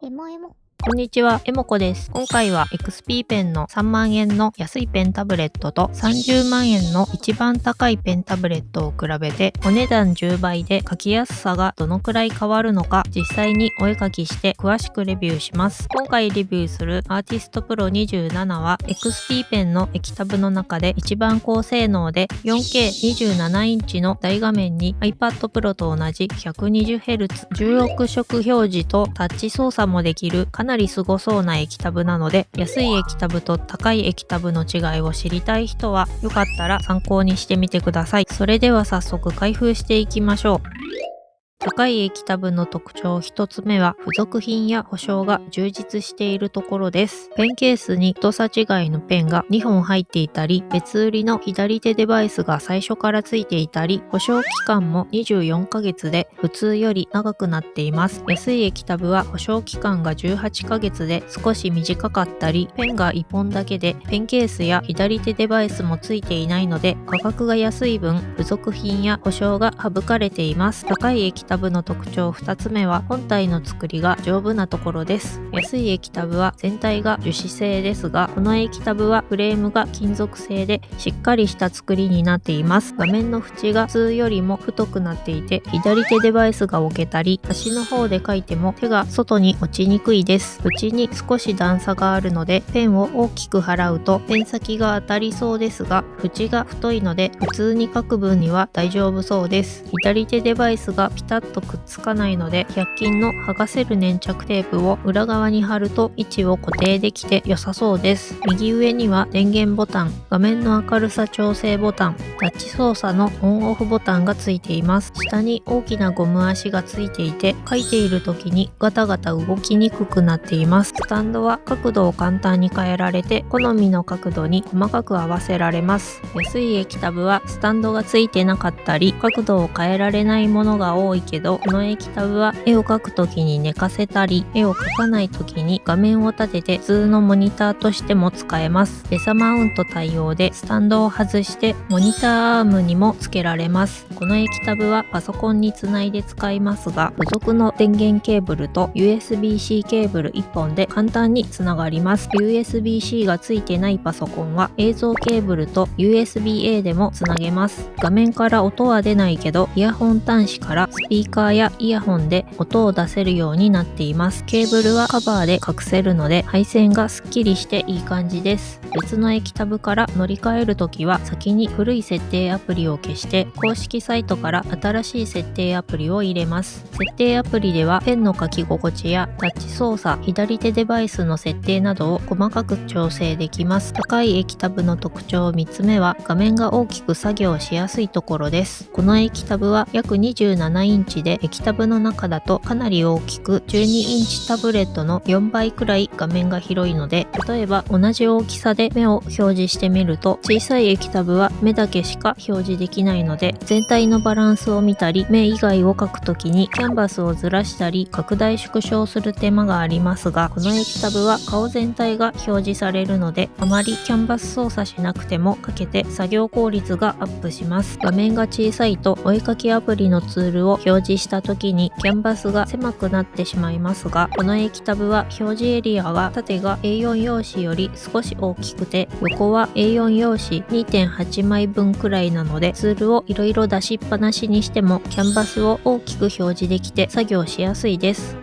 エモエモ。こんにちは、エモコです。今回は XP ペンの3万円の安いペンタブレットと30万円の一番高いペンタブレットを比べてお値段10倍で書きやすさがどのくらい変わるのか実際にお絵描きして詳しくレビューします。今回レビューするアーティストプロ27は XP ペンの液タブの中で一番高性能で 4K27 インチの大画面に iPad Pro と同じ 120Hz 16色表示とタッチ操作もできるかなりすごそうな液タブなので、安い液タブと高い液タブの違いを知りたい人はよかったら参考にしてみてください。それでは早速開封していきましょう。高い液タブの特徴1つ目は付属品や保証が充実しているところです。ペンケースに太さ違いのペンが2本入っていたり、別売りの左手デバイスが最初からついていたり、保証期間も24ヶ月で普通より長くなっています。安い液タブは保証期間が18ヶ月で少し短かったり、ペンが1本だけでペンケースや左手デバイスもついていないので価格が安い分付属品や保証が省かれています。高い液タブの特徴2つ目は本体の作りが丈夫なところです。安い液タブは全体が樹脂製ですが、この液タブはフレームが金属製でしっかりした作りになっています。画面の縁が普通よりも太くなっていて、左手デバイスが置けたり、端の方で書いても手が外に落ちにくいです。縁に少し段差があるので、ペンを大きく払うとペン先が当たりそうですが、縁が太いので普通に書く分には大丈夫そうです。左手デバイスがピタッとくっつかないので、100均の剥がせる粘着テープを裏側に貼ると位置を固定できて良さそうです。右上には電源ボタン、画面の明るさ調整ボタン、タッチ操作のオンオフボタンがついています。下に大きなゴム足がついていて、書いている時にガタガタ動きにくくなっています。スタンドは角度を簡単に変えられて、好みの角度に細かく合わせられます。安い液タブはスタンドがついてなかったり、角度を変えられないものが多いけど、この液タブは絵を描くときに寝かせたり、絵を描かないときに画面を立てて普通のモニターとしても使えます。ベサマウント対応でスタンドを外してモニターアームにもつけられます。この液タブはパソコンにつないで使いますが、付属の電源ケーブルと USB-C ケーブル1本で簡単につながります。USB-C がついてないパソコンは映像ケーブルと USB-A でもつなげます。画面から音は出ないけど、イヤホン端子からスピーカーやイヤホンで音を出せるようになっています。ケーブルはカバーで隠せるので配線がすっきりしていい感じです。別の液タブから乗り換えるときは先に古い設定アプリを消して公式サイトから新しい設定アプリを入れます。設定アプリではペンの書き心地やタッチ操作、左手デバイスの設定などを細かく調整できます。高い液タブの特徴3つ目は画面が大きく作業しやすいところです。この液タブは約27インチで液タブの中だとかなり大きく12インチタブレットの4倍くらい画面が広いので、例えば同じ大きさで目を表示してみると、小さい液タブは目だけしか表示できないので、全体のバランスを見たり目以外を描くときにキャンバスをずらしたり拡大縮小する手間がありますが、この液タブは顔全体が表示されるので、あまりキャンバス操作しなくても描けて作業効率がアップします。画面が小さいとお絵描きアプリのツールを表示した時にキャンバスが狭くなってしまいますが、この液タブは表示エリアが縦が A4 用紙より少し大きくて、横は A4 用紙 2.8 枚分くらいなので、ツールをいろいろ出しっぱなしにしてもキャンバスを大きく表示できて作業しやすいです。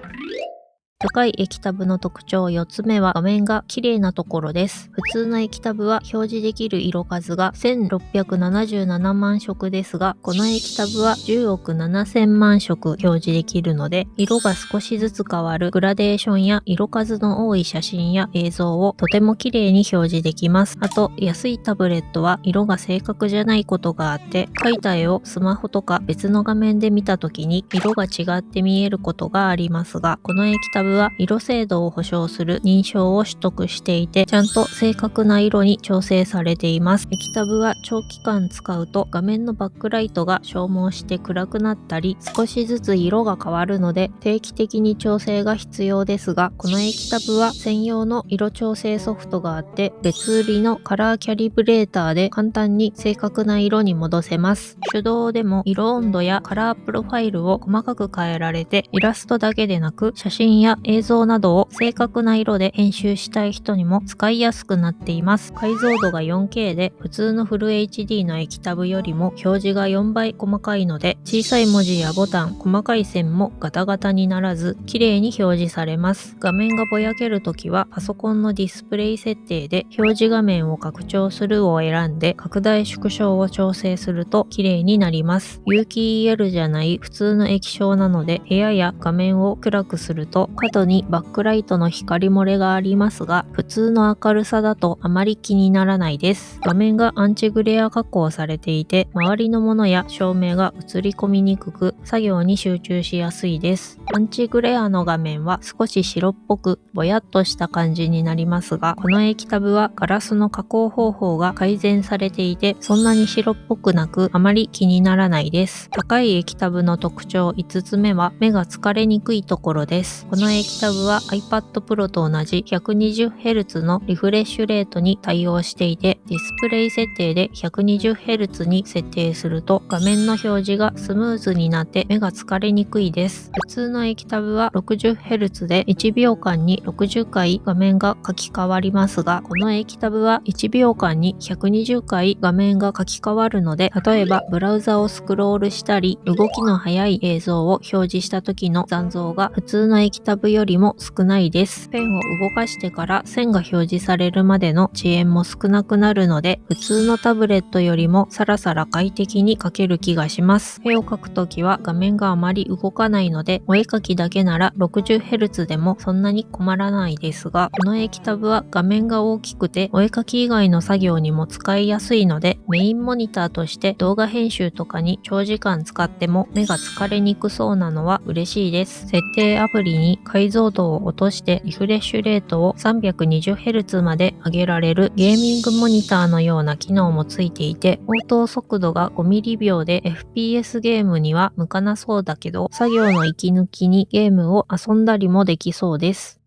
高い液タブの特徴4つ目は画面が綺麗なところです。普通の液タブは表示できる色数が1677万色ですが、この液タブは10億7000万色表示できるので、色が少しずつ変わるグラデーションや色数の多い写真や映像をとても綺麗に表示できます。あと、安いタブレットは色が正確じゃないことがあって、描いた絵をスマホとか別の画面で見た時に色が違って見えることがありますが、この液タブは色精度を保証する認証を取得していて、ちゃんと正確な色に調整されています。液タブは長期間使うと画面のバックライトが消耗して暗くなったり、少しずつ色が変わるので定期的に調整が必要ですが、この液タブは専用の色調整ソフトがあって、別売りのカラーキャリブレーターで簡単に正確な色に戻せます。手動でも色温度やカラープロファイルを細かく変えられて、イラストだけでなく写真や映像などを正確な色で編集したい人にも使いやすくなっています。解像度が 4K で普通のフル HD の液タブよりも表示が4倍細かいので、小さい文字やボタン、細かい線もガタガタにならず綺麗に表示されます。画面がぼやけるときはパソコンのディスプレイ設定で表示画面を拡張するを選んで拡大縮小を調整すると綺麗になります。有機 EL じゃない普通の液晶なので部屋や画面を暗くすると角にバックライトの光漏れがありますが、普通の明るさだとあまり気にならないです。画面がアンチグレア加工されていて、周りのものや照明が映り込みにくく作業に集中しやすいです。アンチグレアの画面は少し白っぽくぼやっとした感じになりますが、この液タブはガラスの加工方法が改善されていて、そんなに白っぽくなくあまり気にならないです。高い液タブの特徴5つ目は目が疲れにくいところです。この液タブは iPad Pro と同じ 120Hz のリフレッシュレートに対応していて、ディスプレイ設定で 120Hz に設定すると画面の表示がスムーズになって目が疲れにくいです。普通の液タブは 60Hz で1秒間に60回画面が書き換わりますが、この液タブは1秒間に120回画面が書き換わるので、例えばブラウザをスクロールしたり動きの速い映像を表示した時の残像が普通の液タブよりも少ないです。ペンを動かしてから線が表示されるまでの遅延も少なくなるので、普通のタブレットよりもさらさら快適に描ける気がします。絵を描くときは画面があまり動かないので、お絵描きだけなら 60Hz でもそんなに困らないですが、この液タブは画面が大きくてお絵描き以外の作業にも使いやすいので、メインモニターとして動画編集とかに長時間使っても目が疲れにくそうなのは嬉しいです。設定アプリに解像度を落としてリフレッシュレートを 320Hz まで上げられるゲーミングモニターのような機能もついていて、応答速度が5ミリ秒で FPS ゲームには向かなそうだけど、作業の息抜きにゲームを遊んだりもできそうです。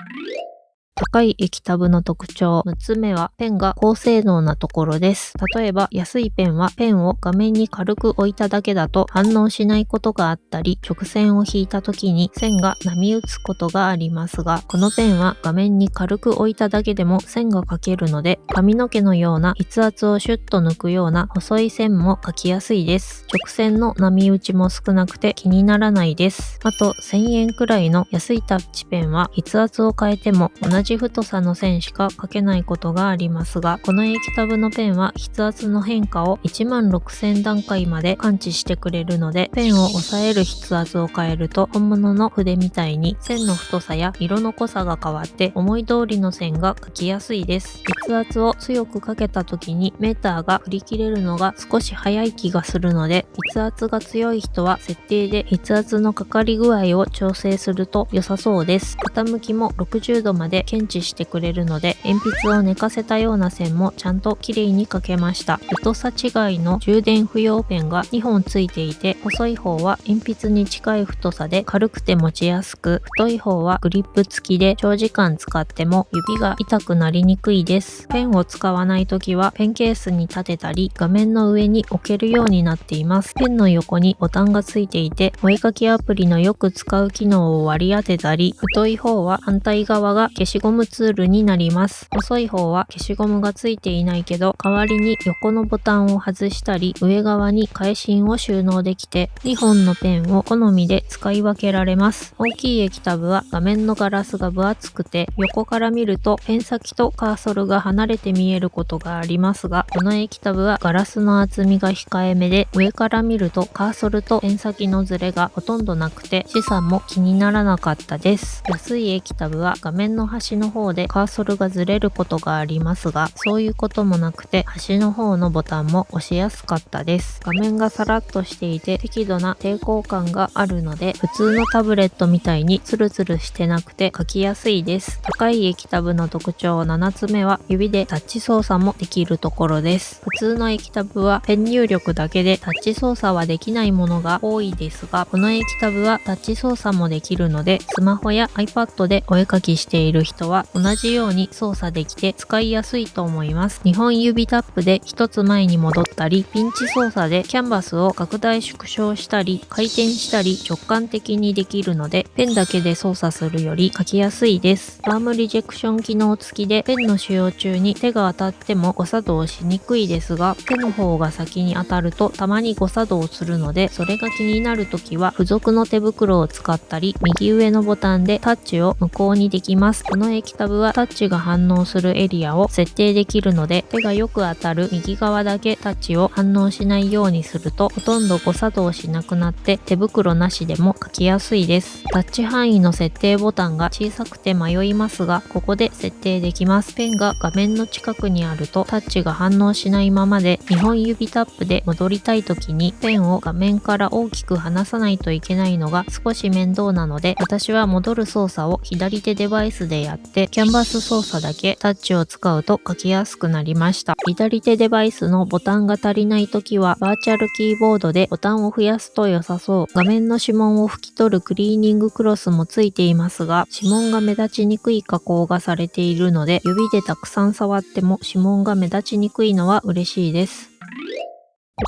高い液タブの特徴6つ目はペンが高性能なところです。例えば安いペンはペンを画面に軽く置いただけだと反応しないことがあったり、直線を引いた時に線が波打つことがありますが、このペンは画面に軽く置いただけでも線が描けるので、髪の毛のような筆圧をシュッと抜くような細い線も描きやすいです。直線の波打ちも少なくて気にならないです。あと1000円くらいの安いタッチペンは筆圧を変えても同じ太さの線しか描けないことがありますが、この液タブのペンは筆圧の変化を16000段階まで感知してくれるので、ペンを押さえる筆圧を変えると本物の筆みたいに線の太さや色の濃さが変わって思い通りの線が描きやすいです。筆圧を強くかけた時にメーターが振り切れるのが少し早い気がするので、筆圧が強い人は設定で筆圧のかかり具合を調整すると良さそうです。傾きも60度まで検知してくれるので、鉛筆を寝かせたような線もちゃんと綺麗に描けました。太さ違いの充電不要ペンが2本ついていて、細い方は鉛筆に近い太さで軽くて持ちやすく、太い方はグリップ付きで長時間使っても指が痛くなりにくいです。ペンを使わないときはペンケースに立てたり画面の上に置けるようになっています。ペンの横にボタンがついていて、お絵かきアプリのよく使う機能を割り当てたり、太い方は反対側が消しゴムツールになります。細い方は消しゴムがついていないけど、代わりに横のボタンを外したり上側に返芯を収納できて、2本のペンを好みで使い分けられます。大きい液タブは画面のガラスが分厚くて、横から見るとペン先とカーソルが離れて見えることがありますが、この液タブはガラスの厚みが控えめで、上から見るとカーソルとペン先のズレがほとんどなくて視差も気にならなかったです。安い液タブは画面の端の方でカーソルがずれることがありますが、そういうこともなくて端の方のボタンも押しやすかったです。画面がさらっとしていて適度な抵抗感があるので、普通のタブレットみたいにツルツルしてなくて書きやすいです。高い液タブの特徴7つ目は指でタッチ操作もできるところです。普通の液タブはペン入力だけでタッチ操作はできないものが多いですが、この液タブはタッチ操作もできるので、スマホや iPad でお絵かきしている人人は同じように操作できて使いやすいと思います。2本指タップで一つ前に戻ったり、ピンチ操作でキャンバスを拡大縮小したり、回転したり直感的にできるので、ペンだけで操作するより書きやすいです。パームリジェクション機能付きでペンの使用中に手が当たっても誤作動しにくいですが、手の方が先に当たるとたまに誤作動するので、それが気になるときは付属の手袋を使ったり、右上のボタンでタッチを無効にできます。この液タブはタッチが反応するエリアを設定できるので、手がよく当たる右側だけタッチを反応しないようにすると、ほとんど誤作動しなくなって手袋なしでも書きやすいです。タッチ範囲の設定ボタンが小さくて迷いますが、ここで設定できます。ペンが画面の近くにあるとタッチが反応しないままで、2本指タップで戻りたい時にペンを画面から大きく離さないといけないのが少し面倒なので、私は戻る操作を左手デバイスでやって、キャンバス操作だけタッチを使うと書きやすくなりました。左手デバイスのボタンが足りない時はバーチャルキーボードでボタンを増やすと良さそう。画面の指紋を拭き取るクリーニングクロスもついていますが、指紋が目立ちにくい加工がされているので、指でたくさん触っても指紋が目立ちにくいのは嬉しいです。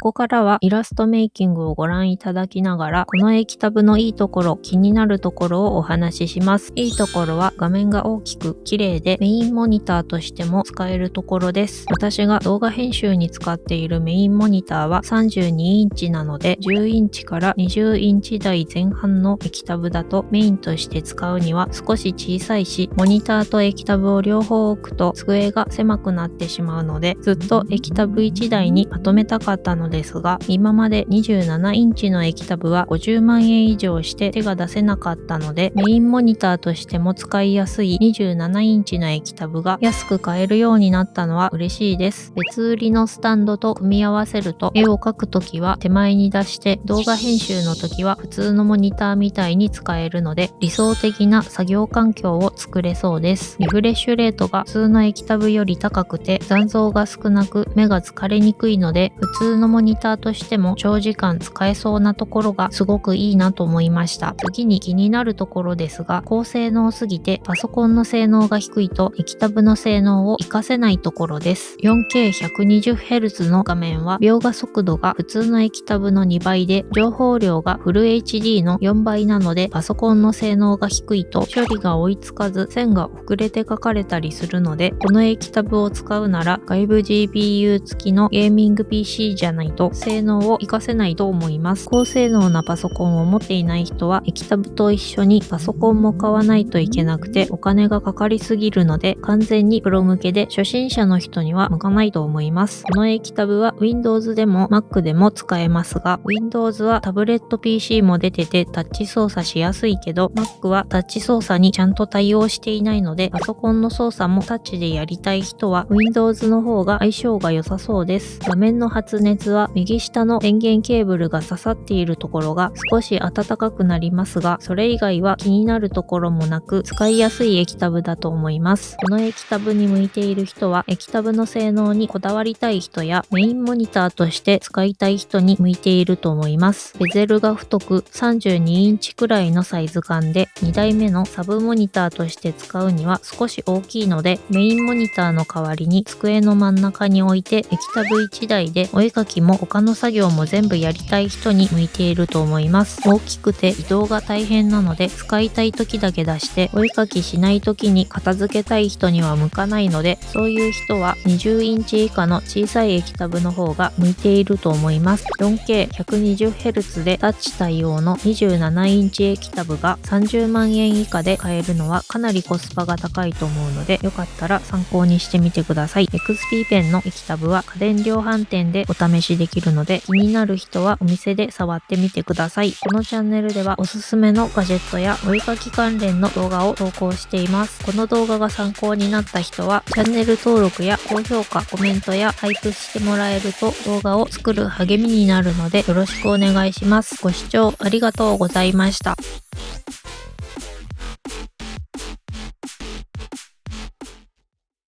ここからはイラストメイキングをご覧いただきながら、この液タブのいいところ、気になるところをお話しします。いいところは画面が大きく綺麗でメインモニターとしても使えるところです。私が動画編集に使っているメインモニターは32インチなので、10インチから20インチ台前半の液タブだとメインとして使うには少し小さいし、モニターと液タブを両方置くと机が狭くなってしまうので、ずっと液タブ1台にまとめたかったのですが、今まで27インチの液タブは50万円以上して手が出せなかったので、メインモニターとしても使いやすい27インチの液タブが安く買えるようになったのは嬉しいです。別売りのスタンドと組み合わせると、絵を描くときは手前に出して、動画編集のときは普通のモニターみたいに使えるので、理想的な作業環境を作れそうです。リフレッシュレートが普通の液タブより高くて、残像が少なく目が疲れにくいので、普通のモニターとしても長時間使えそうなところがすごくいいなと思いました。次に気になるところですが、高性能すぎてパソコンの性能が低いと液タブの性能を活かせないところです。4K120Hz の画面は描画速度が普通の液タブの2倍で、情報量がフル HD の4倍なので、パソコンの性能が低いと処理が追いつかず線が遅れて書かれたりするので、この液タブを使うなら外部 GPU 付きのゲーミング PC じゃないと性能を活かせないと思います。高性能なパソコンを持っていない人は液タブと一緒にパソコンも買わないといけなくてお金がかかりすぎるので、完全にプロ向けで初心者の人には向かないと思います。この液タブは Windows でも Mac でも使えますが、 Windows はタブレット PC も出ててタッチ操作しやすいけど、 Mac はタッチ操作にちゃんと対応していないので、パソコンの操作もタッチでやりたい人は Windows の方が相性が良さそうです。画面の発熱は右下の電源ケーブルが刺さっているところが少し暖かくなりますが、それ以外は気になるところもなく使いやすい液タブだと思います。この液タブに向いている人は、液タブの性能にこだわりたい人やメインモニターとして使いたい人に向いていると思います。ベゼルが太く32インチくらいのサイズ感で、2台目のサブモニターとして使うには少し大きいので、メインモニターの代わりに机の真ん中に置いて液タブ1台でお絵描きも他の作業も全部やりたい人に向いていると思います。大きくて移動が大変なので、使いたい時だけ出してお絵描きしない時に片付けたい人には向かないので、そういう人は20インチ以下の小さい液タブの方が向いていると思います。 4K120Hz でタッチ対応の27インチ液タブが30万円以下で買えるのはかなりコスパが高いと思うので、よかったら参考にしてみてください。 XP ペンの液タブは家電量販店でお試しできるので、気になる人はお店で触ってみてください。このチャンネルではおすすめのガジェットやお絵描き関連の動画を投稿しています。この動画が参考になった人はチャンネル登録や高評価、コメントや配布してもらえると動画を作る励みになるので、よろしくお願いします。ご視聴ありがとうございました。